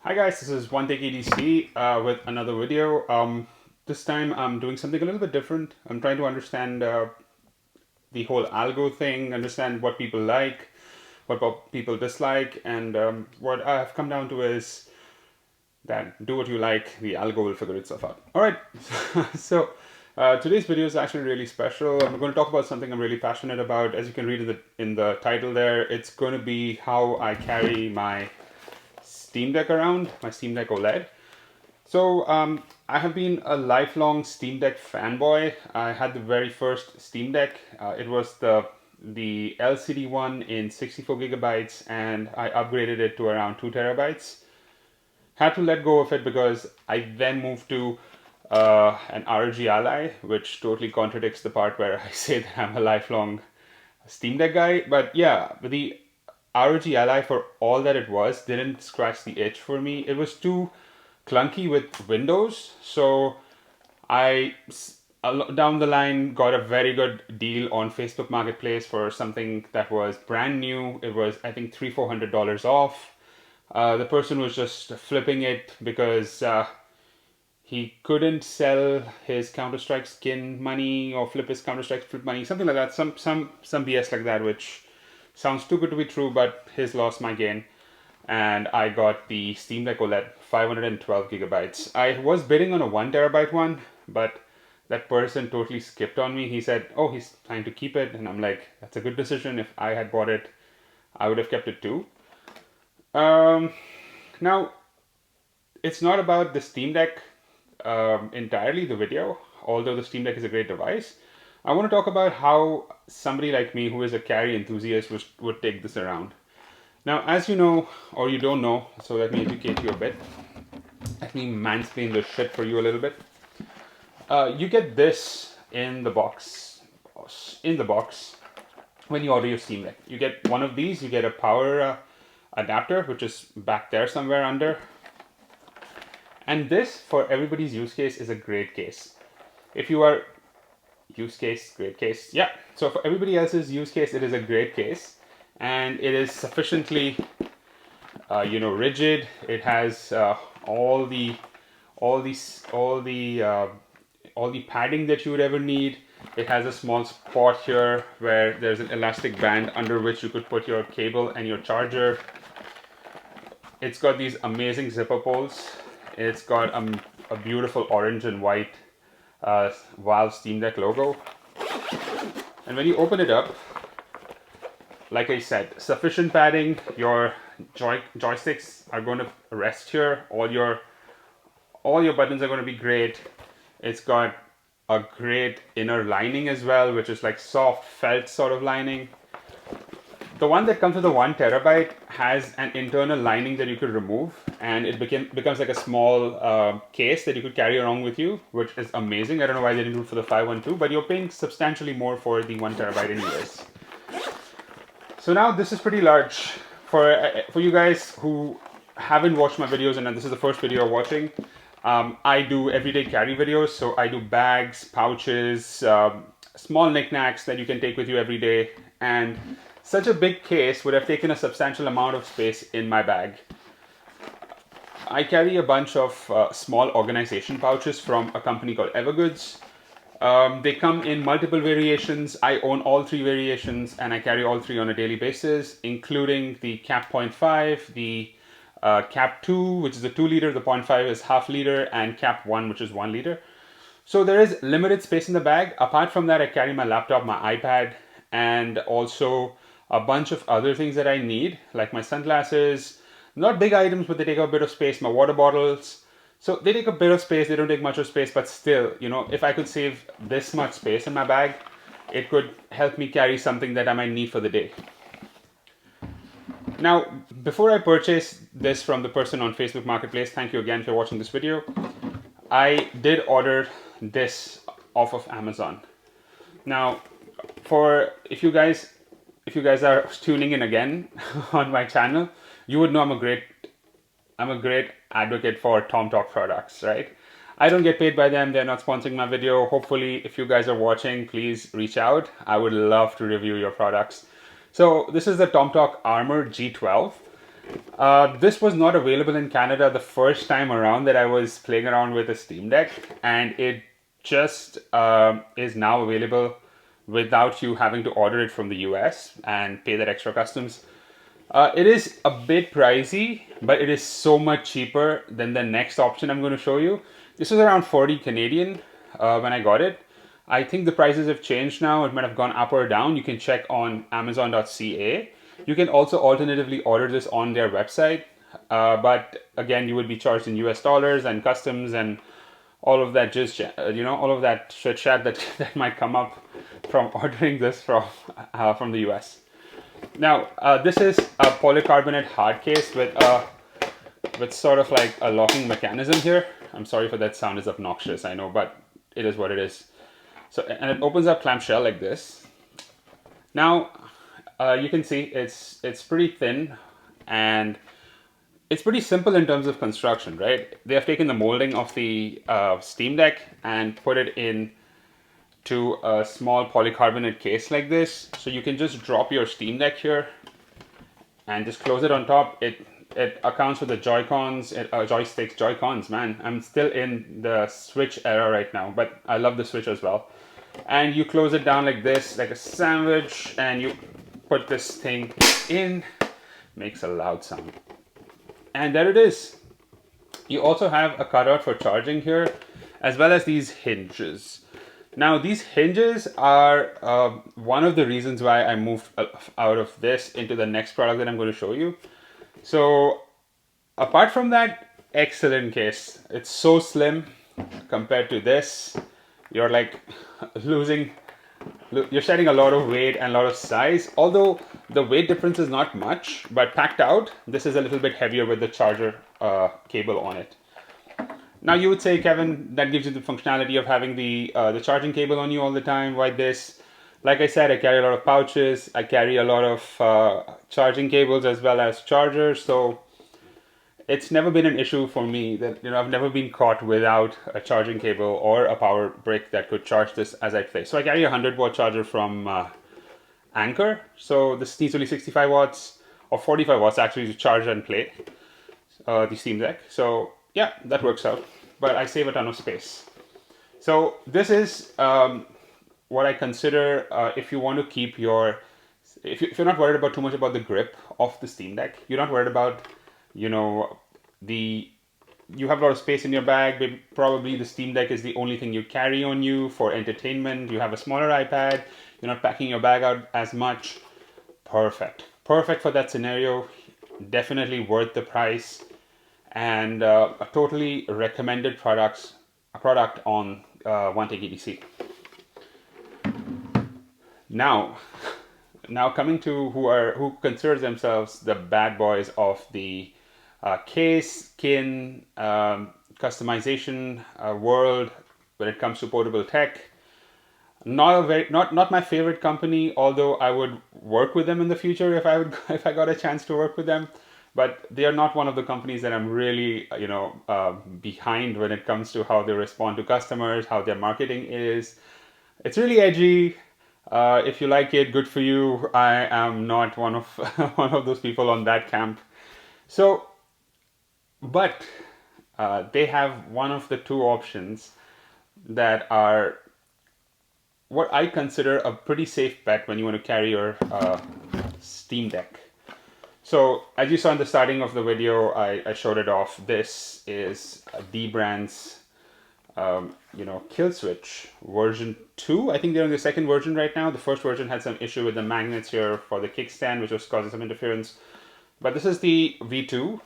Hi guys, this is OneTakeEDC with another video. This time I'm doing something a little bit different. I'm trying to understand the whole algo thing, understand what people like, what people dislike, and what I've come down to is that do what you like, the algo will figure itself out. All right, so today's video is actually really special. I'm going to talk about something I'm really passionate about. As you can read in the title there, it's going to be how I carry my Steam Deck around, my Steam Deck OLED. So I have been a lifelong Steam Deck fanboy. I had the very first Steam Deck. It was the LCD one in 64 gigabytes, and I upgraded it to around 2 terabytes. Had to let go of it because I then moved to an ROG Ally, which totally contradicts the part where I say that I'm a lifelong Steam Deck guy. But yeah, the ROG Ally, for all that it was, didn't scratch the itch for me. It was too clunky with Windows, so I down the line got a very good deal on Facebook Marketplace for something that was brand new. It was, I think, $300-400 off. The person was just flipping it because he couldn't sell his Counter-Strike skin money or flip his Counter-Strike flip money, something like that. Some BS like that, which sounds too good to be true, but his loss, my gain. And I got the Steam Deck OLED, 512 gigabytes. I was bidding on a 1 terabyte one, but that person totally skipped on me. He said, oh, he's trying to keep it. And I'm like, that's a good decision. If I had bought it, I would have kept it too. Now, it's not about the Steam Deck entirely, the video, although the Steam Deck is a great device. I want to talk about how somebody like me who is a carry enthusiast would take this around. Now, as you know, or you don't know, so let me educate you a bit. Let me mansplain this shit for you a little bit. You get this in the box. When you order your Steam Deck. You get one of these, you get a power adapter, which is back there somewhere under. And this, for everybody's use case, is a great case. If you are use case, great case. Yeah. So for everybody else's use case, it is a great case, and it is sufficiently, rigid. It has all the padding that you would ever need. It has a small spot here where there's an elastic band under which you could put your cable and your charger. It's got these amazing zipper pulls. It's got a beautiful orange and white Valve Steam Deck logo. And when you open it up, like I said, sufficient padding. Your joysticks are going to rest here. All your buttons are going to be great. It's got a great inner lining as well, which is like soft felt sort of lining. The one that comes with the 1 terabyte has an internal lining that you could remove, and it becomes like a small case that you could carry around with you, which is amazing. I don't know why they didn't do it for the 512, but you're paying substantially more for the 1 terabyte anyways. So now this is pretty large. For you guys who haven't watched my videos and this is the first video you're watching, I do everyday carry videos. So I do bags, pouches, small knickknacks that you can take with you every day, and such a big case would have taken a substantial amount of space in my bag. I carry a bunch of small organization pouches from a company called Evergoods. They come in multiple variations. I own all 3 variations, and I carry all 3 on a daily basis, including the Cap 0.5, the Cap 2, which is a 2 liter, the 0.5 is half liter, and Cap 1, which is 1 liter. So there is limited space in the bag. Apart from that, I carry my laptop, my iPad, and also a bunch of other things that I need, like my sunglasses. Not big items, but they take up a bit of space. My water bottles. So they take a bit of space. They don't take much of space, but still, if I could save this much space in my bag, it could help me carry something that I might need for the day. Now, before I purchased this from the person on Facebook Marketplace, thank you again for watching this video, I did order this off of Amazon. Now, if you guys are tuning in again on my channel, you would know I'm a great advocate for Tomtoc products, right? I don't get paid by them. They're not sponsoring my video. Hopefully, if you guys are watching, please reach out. I would love to review your products. So this is the Tomtoc Armor G12. This was not available in Canada the first time around that I was playing around with a Steam Deck, and it just is now available without you having to order it from the US and pay that extra customs. It is a bit pricey, but it is so much cheaper than the next option I'm going to show you. This was around 40 Canadian when I got it. I think the prices have changed now. It might have gone up or down. You can check on amazon.ca. You can also alternatively order this on their website. But again, you would be charged in US dollars and customs and all of that all of that shit chat that might come up from ordering this from the US. Now, this is a polycarbonate hard case with sort of like a locking mechanism here. I'm sorry for that sound, it's obnoxious, I know, but it is what it is. So, and it opens up clamshell like this. Now, you can see it's pretty thin and it's pretty simple in terms of construction, right? They have taken the molding of the Steam Deck and put it in to a small polycarbonate case like this. So you can just drop your Steam Deck here and just close it on top. It accounts for the Joy-Cons, joysticks, Joy-Cons, man. I'm still in the Switch era right now, but I love the Switch as well. And you close it down like this, like a sandwich, and you put this thing in. Makes a loud sound. And there it is. You also have a cutout for charging here, as well as these hinges. Now, these hinges are one of the reasons why I moved out of this into the next product that I'm going to show you. So, apart from that, excellent case. It's so slim compared to this. You're like you're shedding a lot of weight and a lot of size. Although the weight difference is not much, but packed out, this is a little bit heavier with the charger cable on it. Now you would say, Kevin, that gives you the functionality of having the charging cable on you all the time. Why this? Like I said, I carry a lot of pouches. I carry a lot of charging cables as well as chargers. So it's never been an issue for me that, I've never been caught without a charging cable or a power brick that could charge this as I play. So I carry a 100-watt charger from Anker. So this needs only 65 watts or 45 watts actually to charge and play the Steam Deck. So yeah, that works out, but I save a ton of space. So this is what I consider if you want to keep if you're not worried about too much about the grip of the Steam Deck, you're not worried about, you have a lot of space in your bag, probably the Steam Deck is the only thing you carry on you for entertainment, you have a smaller iPad, you're not packing your bag out as much, perfect for that scenario, definitely worth the price. And a totally recommended product on OneTakeEDC. Now coming to who considers themselves the bad boys of the case, skin, customization world when it comes to portable tech. Not my favorite company, although I would work with them in the future if I got a chance to work with them. But they are not one of the companies that I'm really, behind when it comes to how they respond to customers, how their marketing is. It's really edgy. If you like it, good for you. I am not one of one of those people on that camp. So, but they have one of the two options that are what I consider a pretty safe bet when you want to carry your Steam Deck. So, as you saw in the starting of the video, I showed it off. This is Dbrand's, kill switch version 2. I think they're on the second version right now. The first version had some issue with the magnets here for the kickstand, which was causing some interference. But this is the V2.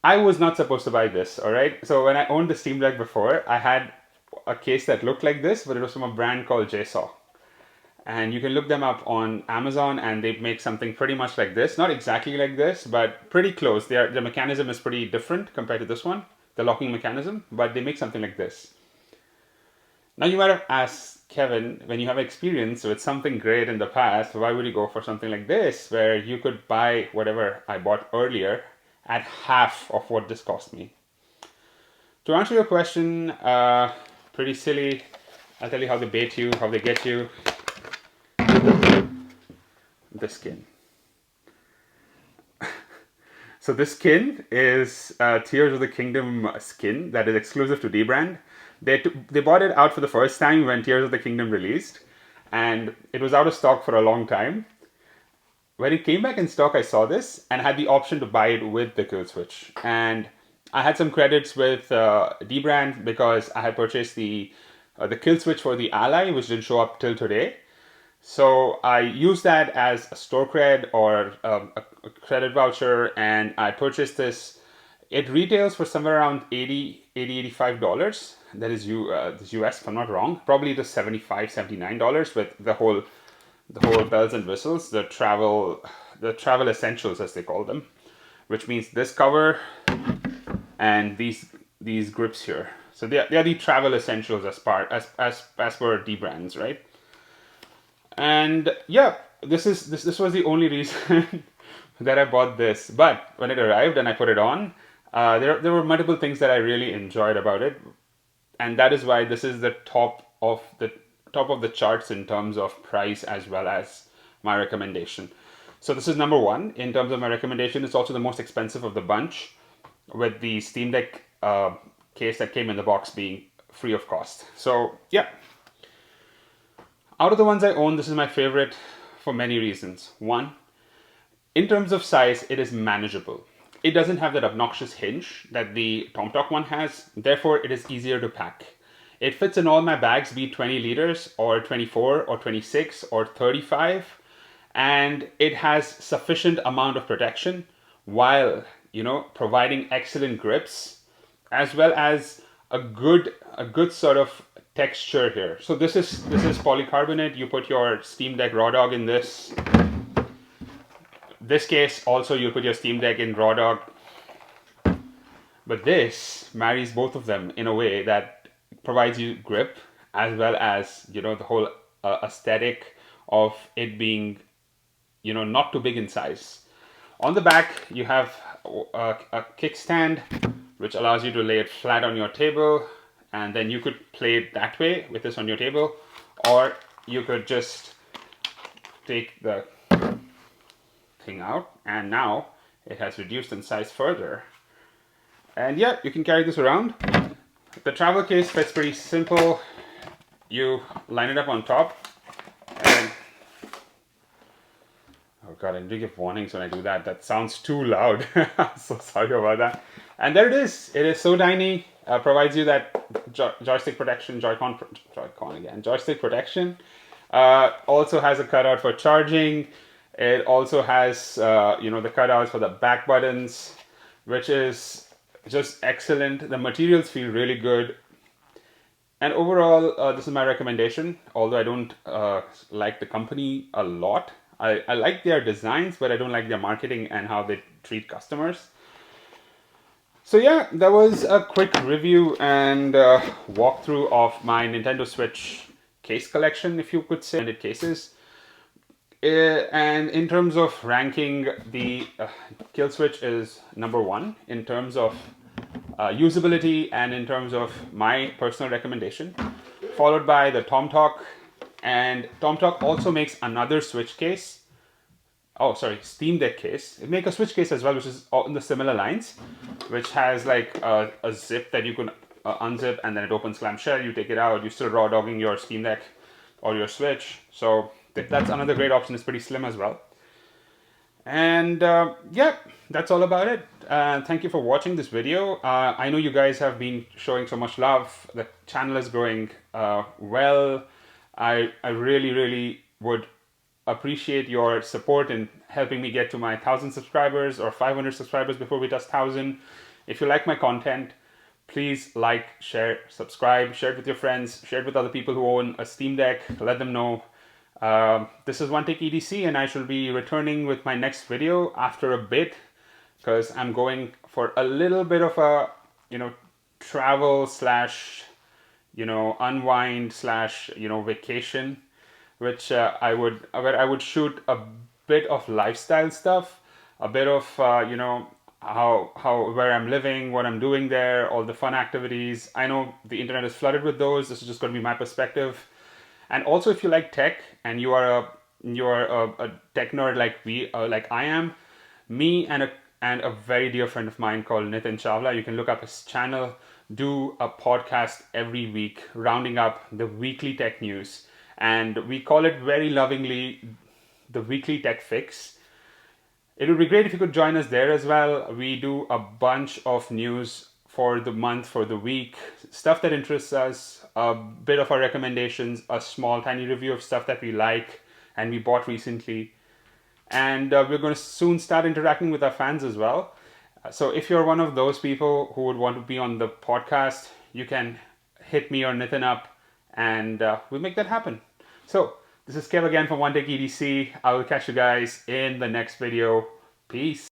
I was not supposed to buy this, all right? So when I owned the Steam Deck before, I had a case that looked like this, but it was from a brand called JSaw. And you can look them up on Amazon, and they make something pretty much like this. Not exactly like this, but pretty close. The mechanism is pretty different compared to this one, the locking mechanism, but they make something like this. Now you might have asked, Kevin, when you have experience with something great in the past, why would you go for something like this, where you could buy whatever I bought earlier at half of what this cost me? To answer your question, pretty silly. I'll tell you how they bait you, how they get you. The skin. So this skin is Tears of the Kingdom skin that is exclusive to Dbrand. They bought it out for the first time when Tears of the Kingdom released, and it was out of stock for a long time. When it came back in stock, I saw this and had the option to buy it with the kill switch. And I had some credits with Dbrand because I had purchased the kill switch for the Ally, which didn't show up till today. So I used that as a store cred or a credit voucher, and I purchased this. It retails for somewhere around $85. That is this US, if I'm not wrong. Probably it is $75, $79 with the whole bells and whistles, the travel essentials as they call them, which means this cover and these grips here. So they are the travel essentials as per Dbrand's, right? And yeah, this was the only reason that I bought this. But when it arrived and I put it on, there were multiple things that I really enjoyed about it, and that is why this is the top of the charts in terms of price as well as my recommendation. So this is number one in terms of my recommendation. It's also the most expensive of the bunch, with the Steam Deck case that came in the box being free of cost. So yeah, out of the ones I own, this is my favorite for many reasons. One, in terms of size, it is manageable. It doesn't have that obnoxious hinge that the Tomtoc one has, therefore it is easier to pack. It fits in all my bags, be it 20 liters or 24 or 26 or 35, and it has sufficient amount of protection while, providing excellent grips as well as a good sort of texture here. So this is polycarbonate. You put your Steam Deck Raw Dog in this case. Also, you put your Steam Deck in Raw Dog. But this marries both of them in a way that provides you grip as well as, the whole aesthetic of it being, not too big in size. On the back, you have a kickstand, which allows you to lay it flat on your table, and then you could play it that way with this on your table, or you could just take the thing out, and now it has reduced in size further. And yeah, you can carry this around. The travel case fits pretty simple. You line it up on top, and oh god, I do give warnings when I do that. That sounds too loud. I'm so sorry about that. And there it is. It is so tiny. Provides you that joystick protection, joystick protection. Also has a cutout for charging. It also has, the cutouts for the back buttons, which is just excellent. The materials feel really good. And overall, this is my recommendation. Although I don't like the company a lot. I like their designs, but I don't like their marketing and how they treat customers. So yeah, that was a quick review and walkthrough of my Nintendo Switch case collection, if you could say, cases. And in terms of ranking, the Kill Switch is number one in terms of usability and in terms of my personal recommendation, followed by the Tomtoc. And Tomtoc also makes another Switch case. Oh, sorry, Steam Deck case. It makes a Switch case as well, which is in the similar lines, which has like a zip that you can unzip, and then it opens clamshell. You take it out, you're still raw dogging your Steam Deck or your Switch. So that's another great option. It's pretty slim as well. And yeah, that's all about it. Thank you for watching this video. I know you guys have been showing so much love. The channel is growing well. I really would appreciate your support in helping me get to my 1,000 subscribers or 500 subscribers before we touch 1,000. If you like my content, please like, share, subscribe, share it with your friends, share it with other people who own a Steam Deck. Let them know. This is OneTakeEDC, and I shall be returning with my next video after a bit, because I'm going for a little bit of a, travel slash, unwind slash, vacation, which I would shoot a bit of lifestyle stuff, a bit of, where I'm living, what I'm doing there, all the fun activities. I know the internet is flooded with those. This is just going to be my perspective. And also, if you like tech and you are a tech nerd like I am, me and and a very dear friend of mine called Nitin Chawla. You can look up his channel, do a podcast every week, rounding up the weekly tech news. And we call it very lovingly the Weekly Tech Fix. It would be great if you could join us there as well. We do a bunch of news for the month, for the week, stuff that interests us, a bit of our recommendations, a small tiny review of stuff that we like and we bought recently. And we're going to soon start interacting with our fans as well. So if you're one of those people who would want to be on the podcast, you can hit me or Nitin up and we'll make that happen. So this is Kev again from OneTakeEDC. I will catch you guys in the next video. Peace.